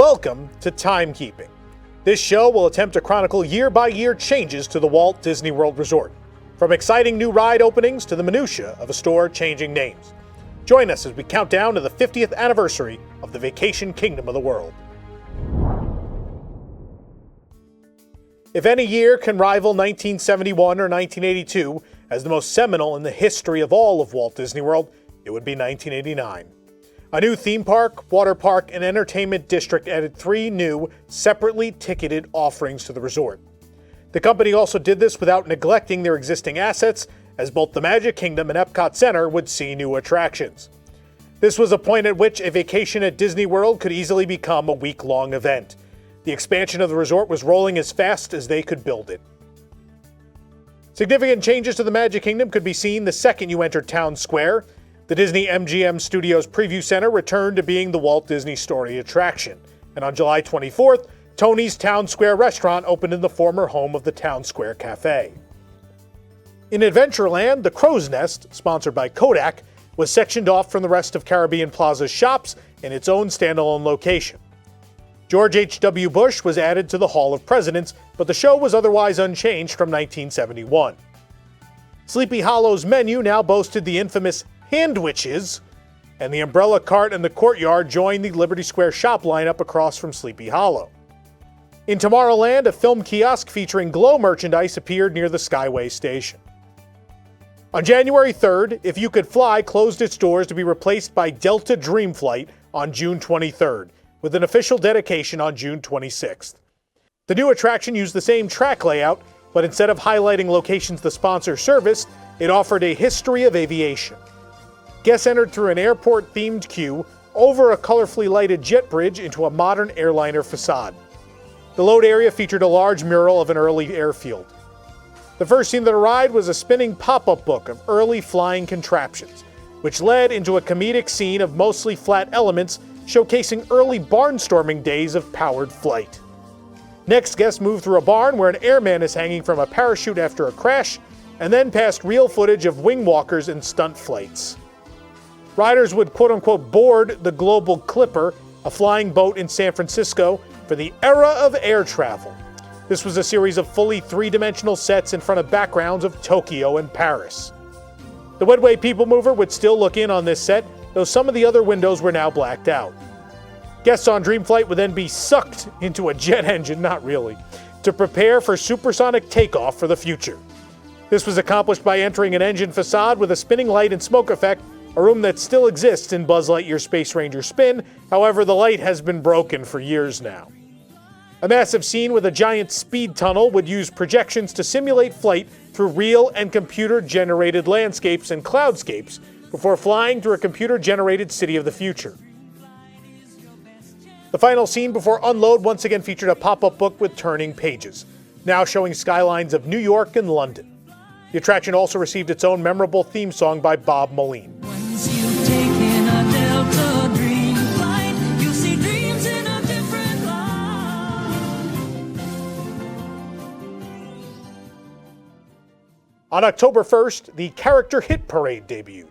Welcome to Timekeeping. This show will attempt to chronicle year-by-year changes to the Walt Disney World Resort, from exciting new ride openings to the minutia of a store changing names. Join us as we count down to the 50th anniversary of the vacation kingdom of the world. If any year can rival 1971 or 1982 as the most seminal in the history of all of Walt Disney World, it would be 1989. A new theme park, water park, and entertainment district added 3 new, separately ticketed offerings to the resort. The company also did this without neglecting their existing assets, as both the Magic Kingdom and Epcot Center would see new attractions. This was a point at which a vacation at Disney World could easily become a week-long event. The expansion of the resort was rolling as fast as they could build it. Significant changes to the Magic Kingdom could be seen the second you entered Town Square. The Disney-MGM Studios Preview Center returned to being the Walt Disney Story attraction. And on July 24th, Tony's Town Square Restaurant opened in the former home of the Town Square Cafe. In Adventureland, the Crow's Nest, sponsored by Kodak, was sectioned off from the rest of Caribbean Plaza's shops in its own standalone location. George H.W. Bush was added to the Hall of Presidents, but the show was otherwise unchanged from 1971. Sleepy Hollow's menu now boasted the infamous Handwiches, and the umbrella cart and the courtyard joined the Liberty Square shop lineup across from Sleepy Hollow. In Tomorrowland, a film kiosk featuring Glow merchandise appeared near the Skyway station. On January 3rd, If You Could Fly closed its doors to be replaced by Delta Dream Flight on June 23rd, with an official dedication on June 26th. The new attraction used the same track layout, but instead of highlighting locations the sponsor serviced, it offered a history of aviation. Guests entered through an airport-themed queue over a colorfully lighted jet bridge into a modern airliner facade. The load area featured a large mural of an early airfield. The first scene of the ride was a spinning pop-up book of early flying contraptions, which led into a comedic scene of mostly flat elements showcasing early barnstorming days of powered flight. Next, guests moved through a barn where an airman is hanging from a parachute after a crash, and then past real footage of wing walkers and stunt flights. Riders would quote-unquote board the Global Clipper, a flying boat in San Francisco, for the era of air travel. This was a series of fully 3-dimensional sets in front of backgrounds of Tokyo and Paris. The Wedway People Mover would still look in on this set, though some of the other windows were now blacked out. Guests on Dreamflight would then be sucked into a jet engine, not really, to prepare for supersonic takeoff for the future. This was accomplished by entering an engine facade with a spinning light and smoke effect, a room that still exists in Buzz Lightyear Space Ranger Spin. However, the light has been broken for years now. A massive scene with a giant speed tunnel would use projections to simulate flight through real and computer-generated landscapes and cloudscapes before flying through a computer-generated city of the future. The final scene before unload once again featured a pop-up book with turning pages, now showing skylines of New York and London. The attraction also received its own memorable theme song by Bob Moline. On October 1st, the Character Hit Parade debuted.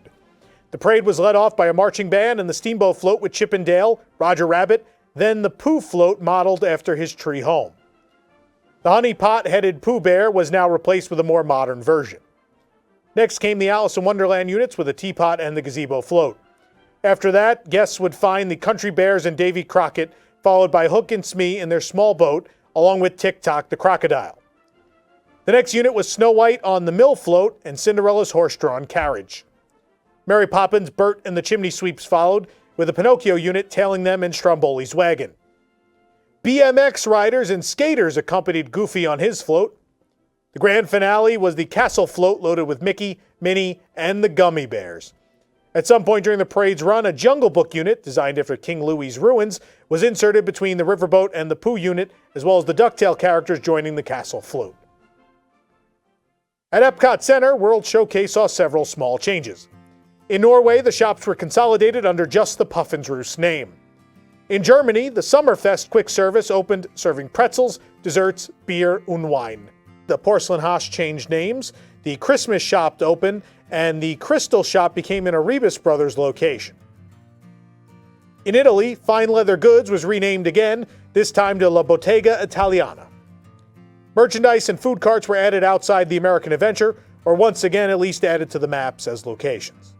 The parade was led off by a marching band and the Steamboat Float with Chip and Dale, Roger Rabbit, then the Pooh Float modeled after his tree home. The Honey Pot-headed Pooh Bear was now replaced with a more modern version. Next came the Alice in Wonderland units with the Teapot and the Gazebo Float. After that, guests would find the Country Bears and Davy Crockett, followed by Hook and Smee in their small boat, along with Tick-Tock the Crocodile. The next unit was Snow White on the Mill Float and Cinderella's horse-drawn carriage. Mary Poppins, Bert, and the Chimney Sweeps followed, with the Pinocchio unit tailing them in Stromboli's wagon. BMX riders and skaters accompanied Goofy on his float. The grand finale was the Castle Float loaded with Mickey, Minnie, and the Gummy Bears. At some point during the parade's run, a Jungle Book unit, designed after King Louie's ruins, was inserted between the Riverboat and the Pooh unit, as well as the DuckTale characters joining the Castle Float. At Epcot Center, World Showcase saw several small changes. In Norway, the shops were consolidated under just the Puffin's Roost name. In Germany, the Summerfest quick service opened serving pretzels, desserts, beer und Wein. The Porcelain Haus changed names, the Christmas shop opened, and the Crystal shop became an Erebus Brothers location. In Italy, fine leather goods was renamed again, this time to La Bottega Italiana. Merchandise and food carts were added outside the American adventure, or once again at least added to the maps as locations.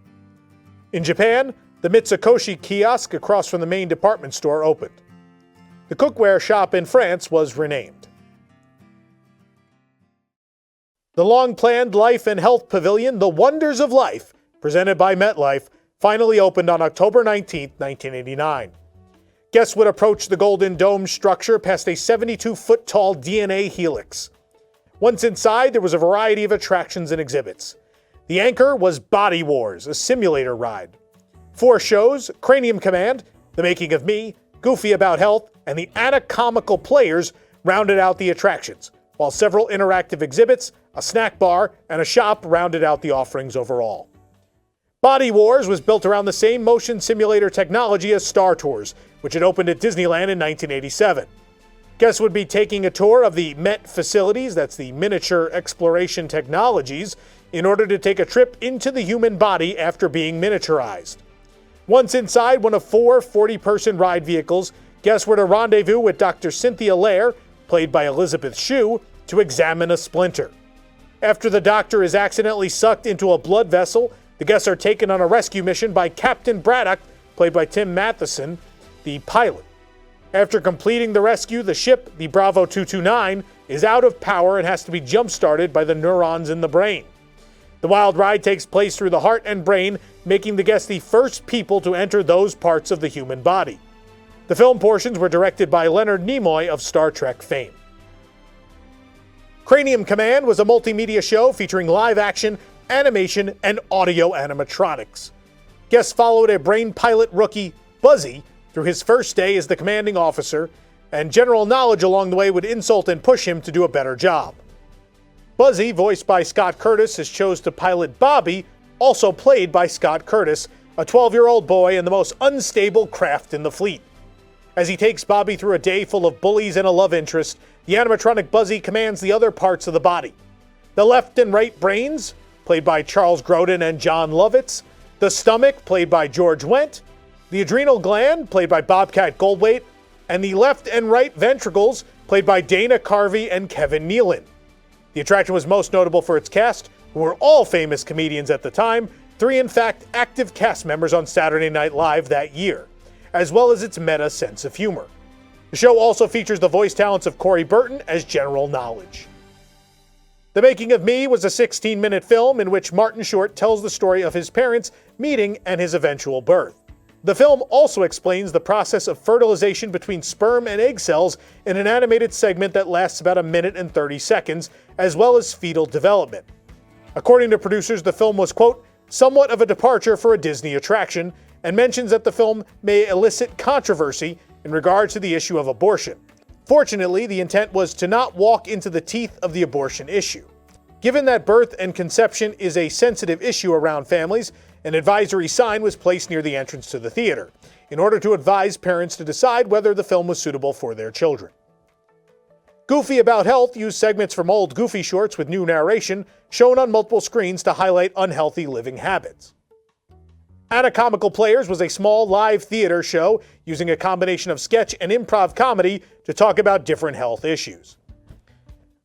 In Japan, the Mitsukoshi kiosk across from the main department store opened. The cookware shop in France was renamed. The long-planned Life and Health Pavilion, The Wonders of Life, presented by MetLife, finally opened on October 19, 1989. Guests would approach the Golden Dome structure past a 72-foot-tall DNA helix. Once inside, there was a variety of attractions and exhibits. The anchor was Body Wars, a simulator ride. 4 shows, Cranium Command, The Making of Me, Goofy About Health, and the Anatomical Players rounded out the attractions, while several interactive exhibits, a snack bar, and a shop rounded out the offerings overall. Body Wars was built around the same motion simulator technology as Star Tours, which had opened at Disneyland in 1987. Guests would be taking a tour of the MET facilities, that's the Miniature Exploration Technologies, in order to take a trip into the human body after being miniaturized. Once inside one of 4 40-person ride vehicles, guests were to rendezvous with Dr. Cynthia Lair, played by Elizabeth Shue, to examine a splinter. After the doctor is accidentally sucked into a blood vessel, the guests are taken on a rescue mission by Captain Braddock, played by Tim Matheson, the pilot. After completing the rescue, the ship, the Bravo 229, is out of power and has to be jump-started by the neurons in the brain. The wild ride takes place through the heart and brain, making the guests the first people to enter those parts of the human body. The film portions were directed by Leonard Nimoy of Star Trek fame. Cranium Command was a multimedia show featuring live action, animation, and audio animatronics. Guests followed a brain pilot rookie, Buzzy, through his first day as the commanding officer, and general knowledge along the way would insult and push him to do a better job. Buzzy, voiced by Scott Curtis, is chose to pilot Bobby, also played by Scott Curtis, a 12-year-old boy and the most unstable craft in the fleet. As he takes Bobby through a day full of bullies and a love interest, the animatronic Buzzy commands the other parts of the body. The left and right brains, played by Charles Grodin and John Lovitz, the stomach, played by George Wendt, the adrenal gland, played by Bobcat Goldthwait, and the left and right ventricles, played by Dana Carvey and Kevin Nealon. The attraction was most notable for its cast, who were all famous comedians at the time, 3 in fact active cast members on Saturday Night Live that year, as well as its meta sense of humor. The show also features the voice talents of Corey Burton as general knowledge. The Making of Me was a 16-minute film in which Martin Short tells the story of his parents meeting and his eventual birth. The film also explains the process of fertilization between sperm and egg cells in an animated segment that lasts about 1 minute and 30 seconds, as well as fetal development. According to producers, the film was, quote, somewhat of a departure for a Disney attraction, and mentions that the film may elicit controversy in regards to the issue of abortion. Fortunately, the intent was to not walk into the teeth of the abortion issue. Given that birth and conception is a sensitive issue around families, an advisory sign was placed near the entrance to the theater, in order to advise parents to decide whether the film was suitable for their children. Goofy About Health used segments from old Goofy shorts with new narration shown on multiple screens to highlight unhealthy living habits. Anatomical Players was a small live theater show using a combination of sketch and improv comedy to talk about different health issues.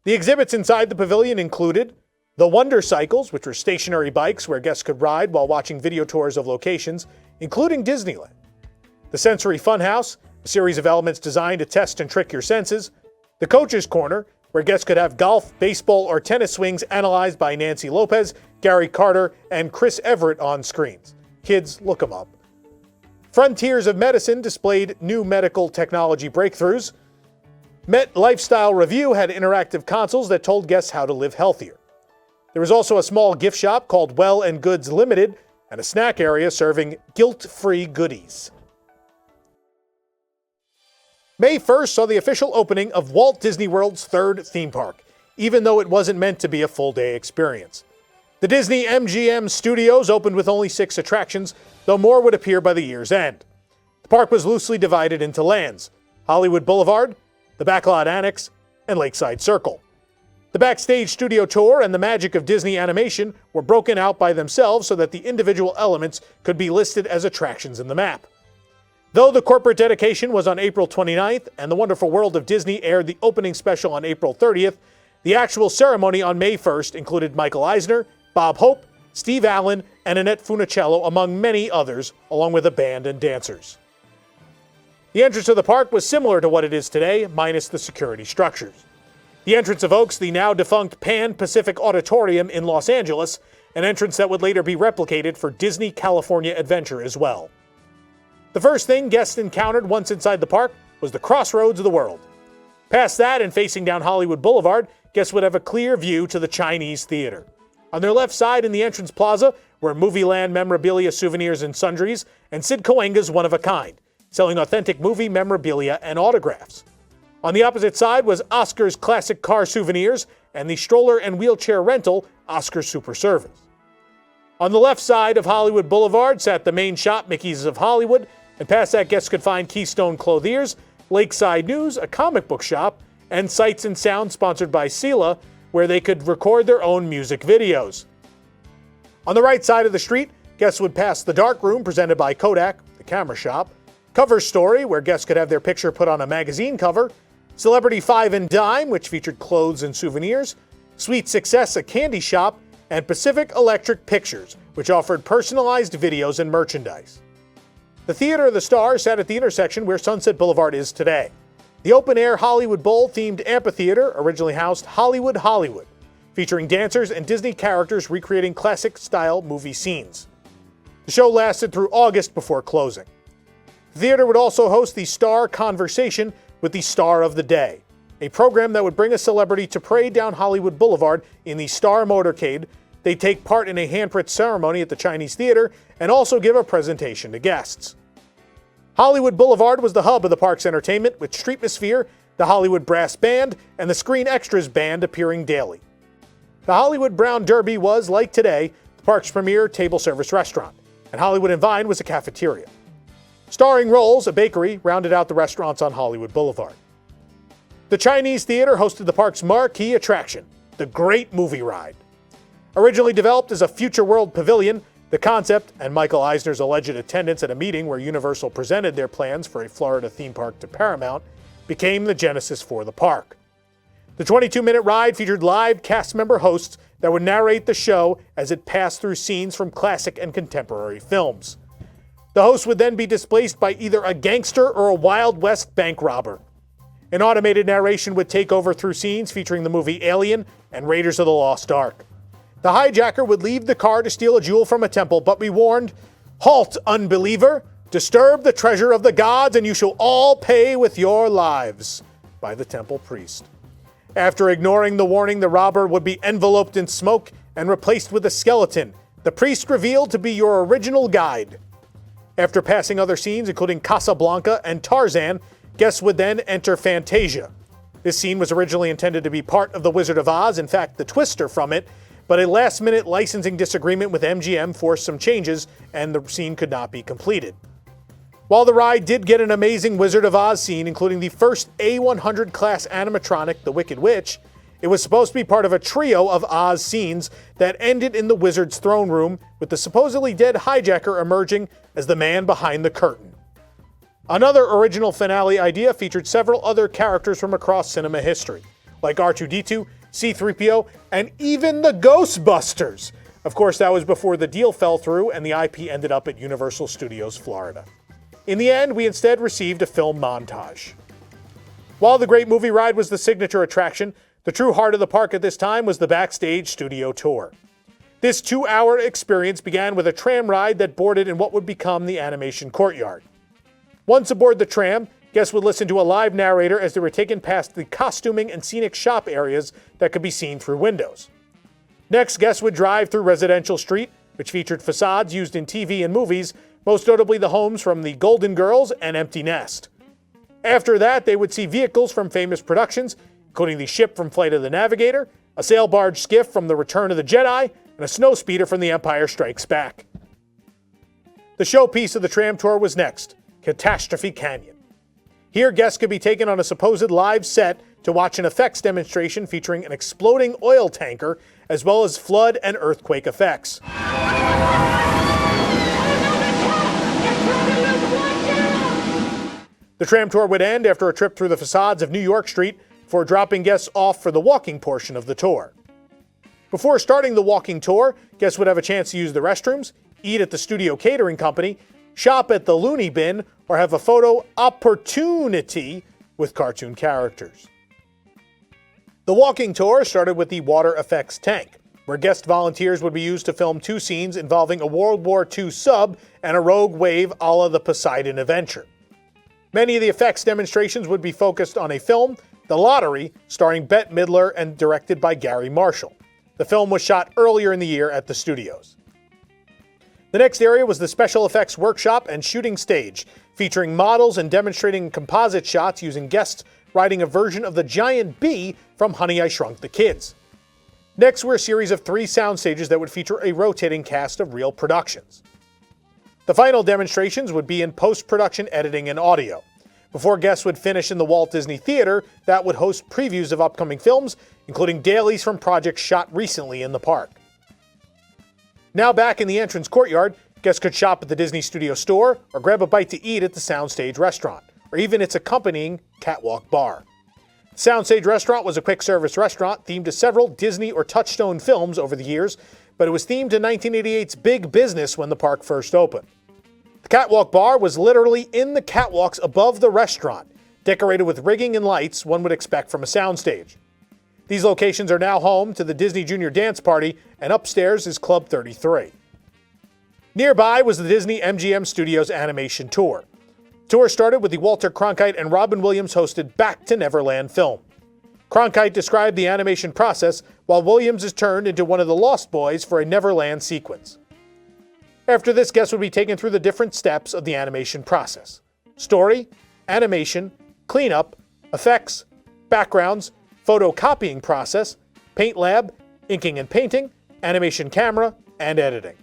The exhibits inside the pavilion included the Wonder Cycles, which were stationary bikes where guests could ride while watching video tours of locations, including Disneyland. The Sensory Funhouse, a series of elements designed to test and trick your senses. The Coach's Corner, where guests could have golf, baseball, or tennis swings analyzed by Nancy Lopez, Gary Carter, and Chris Everett on screens. Kids, look them up. Frontiers of Medicine displayed new medical technology breakthroughs. Met Lifestyle Review had interactive consoles that told guests how to live healthier. There was also a small gift shop called Well and Goods Limited and a snack area serving guilt-free goodies. May 1st saw the official opening of Walt Disney World's 3rd theme park, even though it wasn't meant to be a full-day experience. The Disney-MGM studios opened with only 6 attractions, though more would appear by the year's end. The park was loosely divided into lands: Hollywood Boulevard, the Backlot Annex, and Lakeside Circle. The Backstage studio tour and the magic of Disney animation were broken out by themselves so that the individual elements could be listed as attractions in the map. Though the corporate dedication was on April 29th and The Wonderful World of Disney aired the opening special on April 30th, the actual ceremony on May 1st included Michael Eisner, Bob Hope, Steve Allen, and Annette Funicello, among many others, along with a band and dancers. The entrance to the park was similar to what it is today, minus the security structures. The entrance evokes the now-defunct Pan Pacific Auditorium in Los Angeles, an entrance that would later be replicated for Disney California Adventure as well. The first thing guests encountered once inside the park was the crossroads of the world. Past that and facing down Hollywood Boulevard, guests would have a clear view to the Chinese Theater. On their left side in the entrance plaza were Movieland memorabilia, souvenirs, and sundries, and Sid Cahuenga's One of a Kind, selling authentic movie memorabilia and autographs. On the opposite side was Oscar's classic car souvenirs and the stroller and wheelchair rental, Oscar Super Service. On the left side of Hollywood Boulevard sat the main shop, Mickey's of Hollywood, and past that guests could find Keystone Clothiers, Lakeside News, a comic book shop, and Sights and Sound sponsored by Sela, where they could record their own music videos. On the right side of the street, guests would pass the Dark Room presented by Kodak, the camera shop, Cover Story, where guests could have their picture put on a magazine cover, Celebrity Five and Dime, which featured clothes and souvenirs, Sweet Success, a candy shop, and Pacific Electric Pictures, which offered personalized videos and merchandise. The Theater of the Stars sat at the intersection where Sunset Boulevard is today. The open-air Hollywood Bowl-themed amphitheater originally housed Hollywood Hollywood, featuring dancers and Disney characters recreating classic-style movie scenes. The show lasted through August before closing. The theater would also host the Star Conversation with the Star of the Day, a program that would bring a celebrity to parade down Hollywood Boulevard in the Star Motorcade. They'd take part in a handprint ceremony at the Chinese Theater and also give a presentation to guests. Hollywood Boulevard was the hub of the park's entertainment, with Streetmosphere, the Hollywood Brass Band, and the Screen Extras Band appearing daily. The Hollywood Brown Derby was, like today, the park's premier table service restaurant, and Hollywood and Vine was a cafeteria. Starring Rolls, a bakery, rounded out the restaurants on Hollywood Boulevard. The Chinese Theater hosted the park's marquee attraction, the Great Movie Ride. Originally developed as a Future World Pavilion, the concept, and Michael Eisner's alleged attendance at a meeting where Universal presented their plans for a Florida theme park to Paramount, became the genesis for the park. The 22-minute ride featured live cast member hosts that would narrate the show as it passed through scenes from classic and contemporary films. The host would then be displaced by either a gangster or a Wild West bank robber. An automated narration would take over through scenes featuring the movie Alien and Raiders of the Lost Ark. The hijacker would leave the car to steal a jewel from a temple, but be warned, "Halt, unbeliever! Disturb the treasure of the gods, and you shall all pay with your lives," by the temple priest. After ignoring the warning, the robber would be enveloped in smoke and replaced with a skeleton, the priest revealed to be your original guide. After passing other scenes, including Casablanca and Tarzan, guests would then enter Fantasia. This scene was originally intended to be part of The Wizard of Oz, in fact, the twister from it, but a last-minute licensing disagreement with MGM forced some changes, and the scene could not be completed. While the ride did get an amazing Wizard of Oz scene, including the first A100 class animatronic, the Wicked Witch, it was supposed to be part of a trio of Oz scenes that ended in the Wizard's throne room, with the supposedly dead hijacker emerging as the man behind the curtain. Another original finale idea featured several other characters from across cinema history, like R2-D2, C-3PO, and even the Ghostbusters. Of course, that was before the deal fell through and the IP ended up at Universal Studios Florida. In the end, we instead received a film montage. While the Great Movie Ride was the signature attraction, the true heart of the park at this time was the Backstage Studio Tour. This 2-hour experience began with a tram ride that boarded in what would become the animation courtyard. Once aboard the tram, guests would listen to a live narrator as they were taken past the costuming and scenic shop areas that could be seen through windows. Next, guests would drive through Residential Street, which featured facades used in TV and movies, most notably the homes from The Golden Girls and Empty Nest. After that, they would see vehicles from famous productions, including the ship from Flight of the Navigator, a sail barge skiff from The Return of the Jedi, and a snowspeeder from The Empire Strikes Back. The showpiece of the tram tour was next, Catastrophe Canyon. Here, guests could be taken on a supposed live set to watch an effects demonstration featuring an exploding oil tanker, as well as flood and earthquake effects. The tram tour would end after a trip through the facades of New York Street before dropping guests off for the walking portion of the tour. Before starting the walking tour, guests would have a chance to use the restrooms, eat at the studio catering company, shop at the Looney Bin, or have a photo opportunity with cartoon characters. The walking tour started with the water effects tank, where guest volunteers would be used to film 2 scenes involving a World War II sub and a rogue wave a la the Poseidon Adventure. Many of the effects demonstrations would be focused on a film, The Lottery, starring Bette Midler and directed by Gary Marshall. The film was shot earlier in the year at the studios. The next area was the special effects workshop and shooting stage, featuring models and demonstrating composite shots using guests riding a version of the giant bee from Honey, I Shrunk the Kids. Next were a series of 3 sound stages that would feature a rotating cast of real productions. The final demonstrations would be in post-production editing and audio, before guests would finish in the Walt Disney Theater that would host previews of upcoming films, including dailies from projects shot recently in the park. Now back in the entrance courtyard, guests could shop at the Disney Studio store or grab a bite to eat at the Soundstage Restaurant, or even its accompanying catwalk bar. The Soundstage Restaurant was a quick-service restaurant themed to several Disney or Touchstone films over the years, but it was themed to 1988's Big Business when the park first opened. The catwalk bar was literally in the catwalks above the restaurant, decorated with rigging and lights one would expect from a soundstage. These locations are now home to the Disney Junior Dance Party, and upstairs is Club 33. Nearby was the Disney-MGM Studios animation tour. The tour started with the Walter Cronkite and Robin Williams hosted Back to Neverland film. Cronkite described the animation process, while Williams is turned into one of the Lost Boys for a Neverland sequence. After this, guests would be taken through the different steps of the animation process: story, animation, cleanup, effects, backgrounds, photocopying process, paint lab, inking and painting, animation camera, and editing.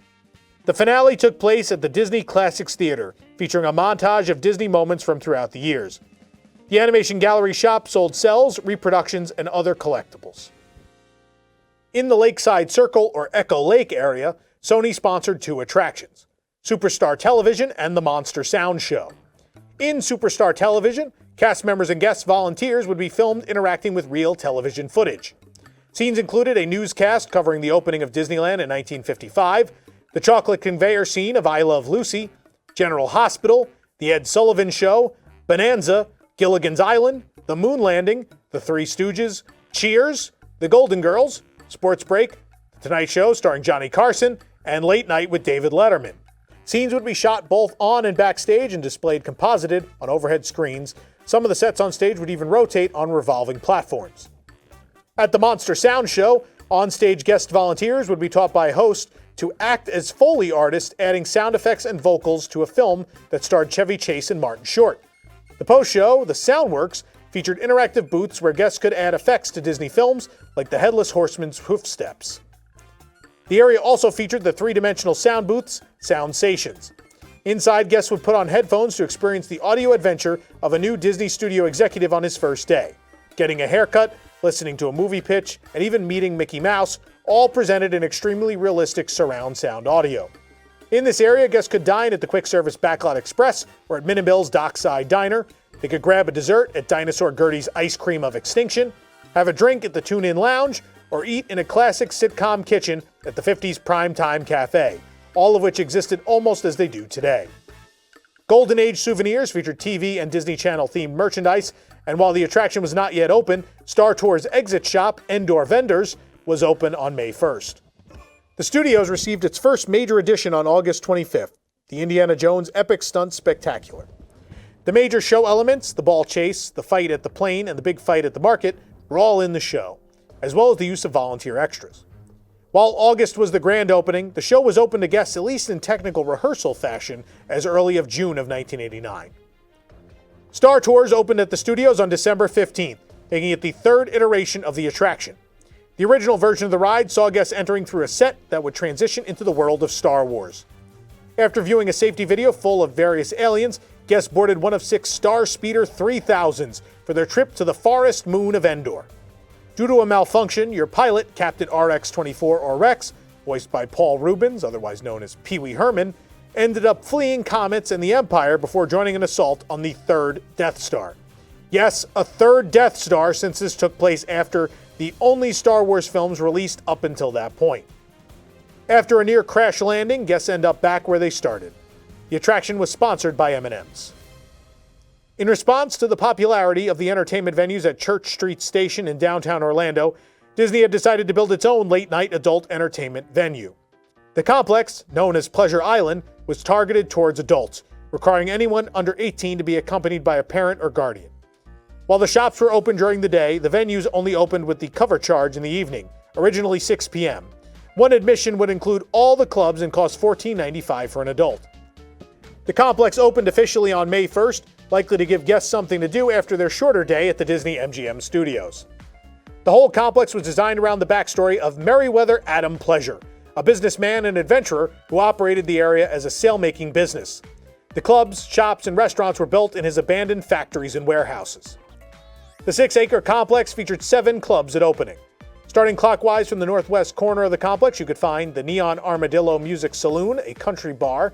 The finale took place at the Disney Classics Theater, featuring a montage of Disney moments from throughout the years. The animation gallery shop sold cells, reproductions, and other collectibles. In the Lakeside Circle or Echo Lake area, Sony sponsored 2 attractions: Superstar Television and the Monster Sound Show. In Superstar Television, cast members and guest volunteers would be filmed interacting with real television footage. Scenes included a newscast covering the opening of Disneyland in 1955, the chocolate conveyor scene of I Love Lucy, General Hospital, The Ed Sullivan Show, Bonanza, Gilligan's Island, The Moon Landing, The Three Stooges, Cheers, The Golden Girls, Sports Break, The Tonight Show starring Johnny Carson, and Late Night with David Letterman. Scenes would be shot both on and backstage and displayed composited on overhead screens. Some of the sets on stage would even rotate on revolving platforms. At the Monster Sound Show, on-stage guest volunteers would be taught by a host to act as Foley artists, adding sound effects and vocals to a film that starred Chevy Chase and Martin Short. The post-show, The Soundworks, featured interactive booths where guests could add effects to Disney films like the Headless Horseman's hoofsteps. The area also featured the 3-dimensional sound booths, Soundstations. Inside, guests would put on headphones to experience the audio adventure of a new Disney studio executive on his first day, getting a haircut, listening to a movie pitch, and even meeting Mickey Mouse, all presented in extremely realistic surround sound audio. In this area, guests could dine at the quick-service Backlot Express or at Minimill's Dockside Diner. They could grab a dessert at Dinosaur Gertie's Ice Cream of Extinction, have a drink at the Tune-In Lounge, or eat in a classic sitcom kitchen at the 50s Primetime Cafe, all of which existed almost as they do today. Golden Age Souvenirs featured TV and Disney Channel themed merchandise, and while the attraction was not yet open, Star Tours' exit shop, Endor Vendors, was open on May 1st. The studios received its first major addition on August 25th, the Indiana Jones Epic Stunt Spectacular. The major show elements, the ball chase, the fight at the plane, and the big fight at the market, were all in the show, as well as the use of volunteer extras. While August was the grand opening, the show was open to guests at least in technical rehearsal fashion as early of June of 1989. Star Tours opened at the studios on December 15th, making it the 3rd iteration of the attraction. The original version of the ride saw guests entering through a set that would transition into the world of Star Wars. After viewing a safety video full of various aliens, guests boarded one of 6 Star Speeder 3000s for their trip to the forest moon of Endor. Due to a malfunction, your pilot, Captain RX-24 or Rex, voiced by Paul Rubens, otherwise known as Pee Wee Herman, ended up fleeing comets and the Empire before joining an assault on the third Death Star. Yes, a third Death Star, since this took place after the only Star Wars films released up until that point. After a near crash landing, guests end up back where they started. The attraction was sponsored by M&M's. In response to the popularity of the entertainment venues at Church Street Station in downtown Orlando, Disney had decided to build its own late-night adult entertainment venue. The complex, known as Pleasure Island, was targeted towards adults, requiring anyone under 18 to be accompanied by a parent or guardian. While the shops were open during the day, the venues only opened with the cover charge in the evening, originally 6 p.m. One admission would include all the clubs and cost $14.95 for an adult. The complex opened officially on May 1st, likely to give guests something to do after their shorter day at the Disney-MGM studios. The whole complex was designed around the backstory of Meriwether Adam Pleasure, a businessman and adventurer who operated the area as a sail-making business. The clubs, shops, and restaurants were built in his abandoned factories and warehouses. The 6-acre complex featured 7 clubs at opening. Starting clockwise from the northwest corner of the complex, you could find the Neon Armadillo Music Saloon, a country bar.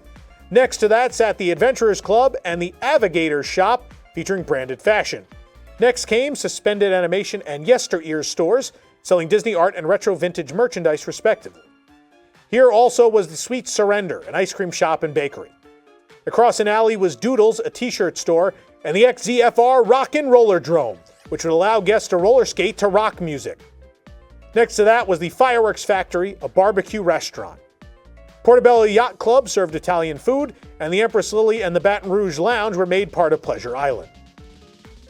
Next to that sat the Adventurers Club and the Avigators Shop, featuring branded fashion. Next came Suspended Animation and Yesteryears stores, selling Disney art and retro vintage merchandise respectively. Here also was the Sweet Surrender, an ice cream shop and bakery. Across an alley was Doodles, a t-shirt store, and the XZFR Rockin' Roller Drome, which would allow guests to roller skate to rock music. Next to that was the Fireworks Factory, a barbecue restaurant. Portobello Yacht Club served Italian food, and the Empress Lily and the Baton Rouge Lounge were made part of Pleasure Island.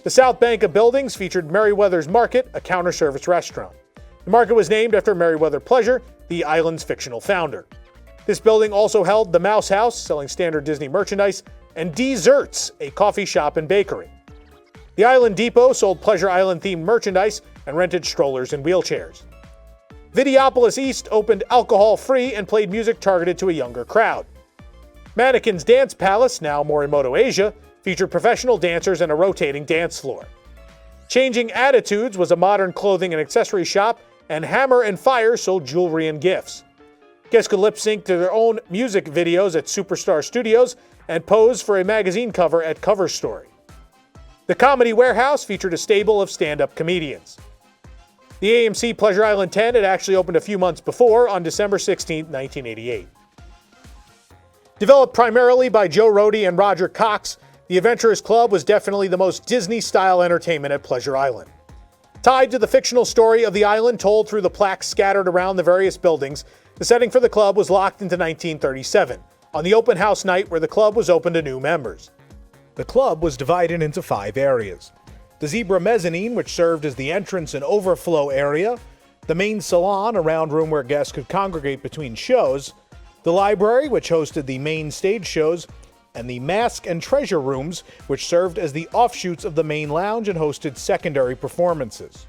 The south bank of buildings featured Meriwether's Market, a counter-service restaurant. The market was named after Meriwether Pleasure, the island's fictional founder. This building also held the Mouse House, selling standard Disney merchandise, and Desserts, a coffee shop and bakery. The Island Depot sold Pleasure Island-themed merchandise and rented strollers and wheelchairs. Videopolis East opened alcohol-free and played music targeted to a younger crowd. Mannequin's Dance Palace, now Morimoto Asia, featured professional dancers and a rotating dance floor. Changing Attitudes was a modern clothing and accessory shop, and Hammer and Fire sold jewelry and gifts. Guests could lip-sync to their own music videos at Superstar Studios and pose for a magazine cover at Cover Story. The Comedy Warehouse featured a stable of stand-up comedians. The AMC Pleasure Island 10 had actually opened a few months before, on December 16, 1988. Developed primarily by Joe Rohde and Roger Cox, the Adventurers Club was definitely the most Disney-style entertainment at Pleasure Island. Tied to the fictional story of the island told through the plaques scattered around the various buildings, the setting for the club was locked into 1937, on the open house night where the club was open to new members. The club was divided into 5 areas. The Zebra Mezzanine, which served as the entrance and overflow area, the main salon, a round room where guests could congregate between shows, the library, which hosted the main stage shows, and the Mask and Treasure Rooms, which served as the offshoots of the main lounge and hosted secondary performances.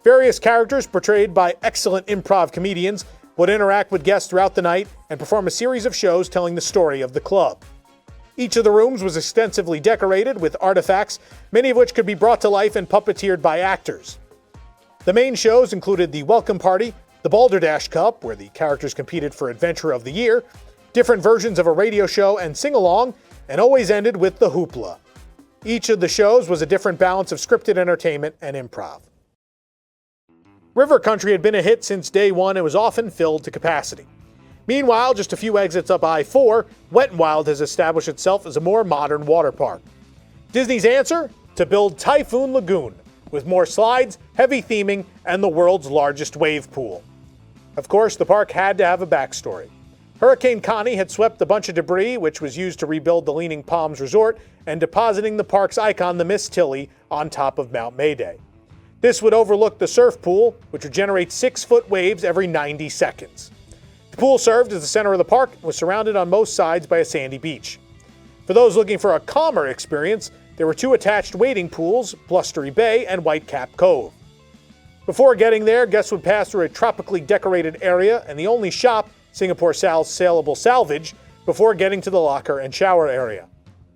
Various characters portrayed by excellent improv comedians would interact with guests throughout the night and perform a series of shows telling the story of the club. Each of the rooms was extensively decorated with artifacts, many of which could be brought to life and puppeteered by actors. The main shows included the Welcome Party, the Balderdash Cup, where the characters competed for Adventure of the Year, different versions of a radio show and sing-along, and always ended with the Hoopla. Each of the shows was a different balance of scripted entertainment and improv. River Country had been a hit since day one and was often filled to capacity. Meanwhile, just a few exits up I-4, Wet 'n Wild has established itself as a more modern water park. Disney's answer? To build Typhoon Lagoon, with more slides, heavy theming, and the world's largest wave pool. Of course, the park had to have a backstory. Hurricane Connie had swept a bunch of debris, which was used to rebuild the Leaning Palms Resort, and depositing the park's icon, the Miss Tilly, on top of Mount Mayday. This would overlook the surf pool, which would generate 6-foot waves every 90 seconds. The pool served as the center of the park and was surrounded on most sides by a sandy beach. For those looking for a calmer experience, there were 2 attached wading pools, Blustery Bay and Whitecap Cove. Before getting there, guests would pass through a tropically decorated area and the only shop, Singapore Sal's Saleable Salvage, before getting to the locker and shower area.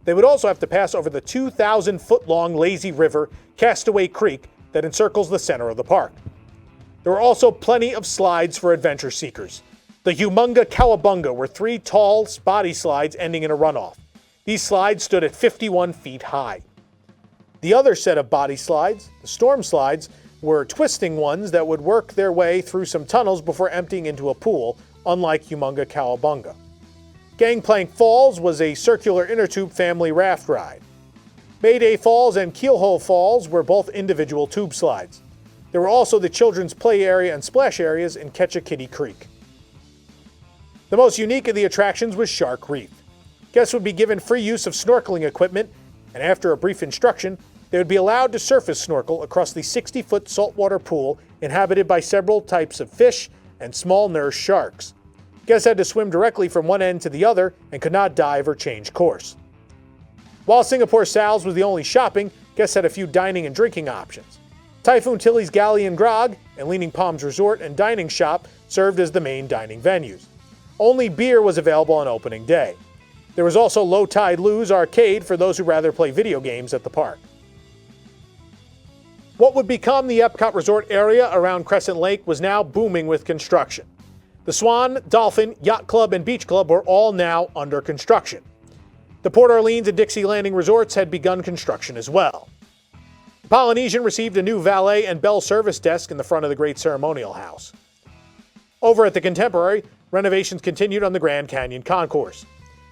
They would also have to pass over the 2,000-foot-long lazy river, Castaway Creek, that encircles the center of the park. There were also plenty of slides for adventure seekers. The Humunga Cowabunga were 3 tall body slides ending in a runoff. These slides stood at 51 feet high. The other set of body slides, the Storm Slides, were twisting ones that would work their way through some tunnels before emptying into a pool, unlike Humunga Cowabunga. Gangplank Falls was a circular inner tube family raft ride. Mayday Falls and Keelhole Falls were both individual tube slides. There were also the children's play area and splash areas in Ketchikiddee Creek. The most unique of the attractions was Shark Reef. Guests would be given free use of snorkeling equipment, and after a brief instruction, they would be allowed to surface snorkel across the 60-foot saltwater pool inhabited by several types of fish and small nurse sharks. Guests had to swim directly from one end to the other and could not dive or change course. While Singapore Sal's was the only shopping, guests had a few dining and drinking options. Typhoon Tilly's Galley and Grog and Leaning Palms Resort and Dining Shop served as the main dining venues. Only beer was available on opening day. There was also Low Tide Lou's Arcade for those who rather play video games at the park. What would become the Epcot Resort area around Crescent Lake was now booming with construction. The Swan, Dolphin, Yacht Club, and Beach Club were all now under construction. The Port Orleans and Dixie Landing resorts had begun construction as well. The Polynesian received a new valet and bell service desk in the front of the Great Ceremonial House. Over at the Contemporary, renovations continued on the Grand Canyon Concourse.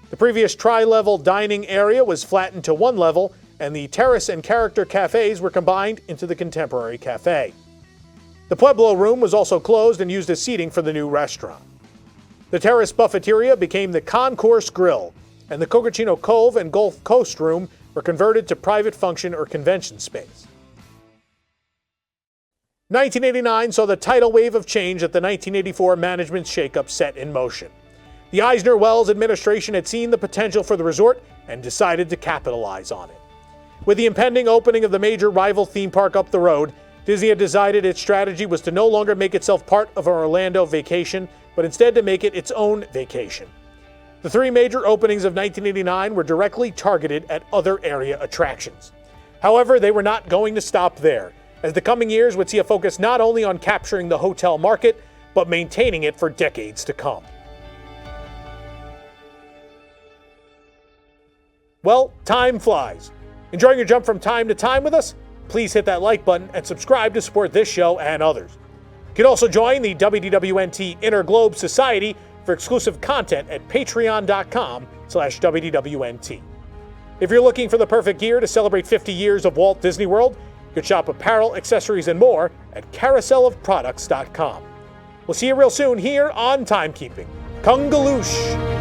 The previous tri-level dining area was flattened to one level, and the terrace and character cafes were combined into the Contemporary Cafe. The Pueblo Room was also closed and used as seating for the new restaurant. The Terrace Buffeteria became the Concourse Grill, and the Cocochino Cove and Gulf Coast Room were converted to private function or convention space. 1989 saw the tidal wave of change that the 1984 management shakeup set in motion. The Eisner-Wells administration had seen the potential for the resort and decided to capitalize on it. With the impending opening of the major rival theme park up the road, Disney had decided its strategy was to no longer make itself part of an Orlando vacation, but instead to make it its own vacation. The 3 major openings of 1989 were directly targeted at other area attractions. However, they were not going to stop there, as the coming years would see a focus not only on capturing the hotel market, but maintaining it for decades to come. Well, time flies. Enjoying your jump from time to time with us? Please hit that like button and subscribe to support this show and others. You can also join the WDWNT Inner Globe Society for exclusive content at patreon.com/WDWNT. If you're looking for the perfect gear to celebrate 50 years of Walt Disney World, you can shop apparel, accessories, and more at carouselofproducts.com. We'll see you real soon here on Timekeeping. Kungaloosh!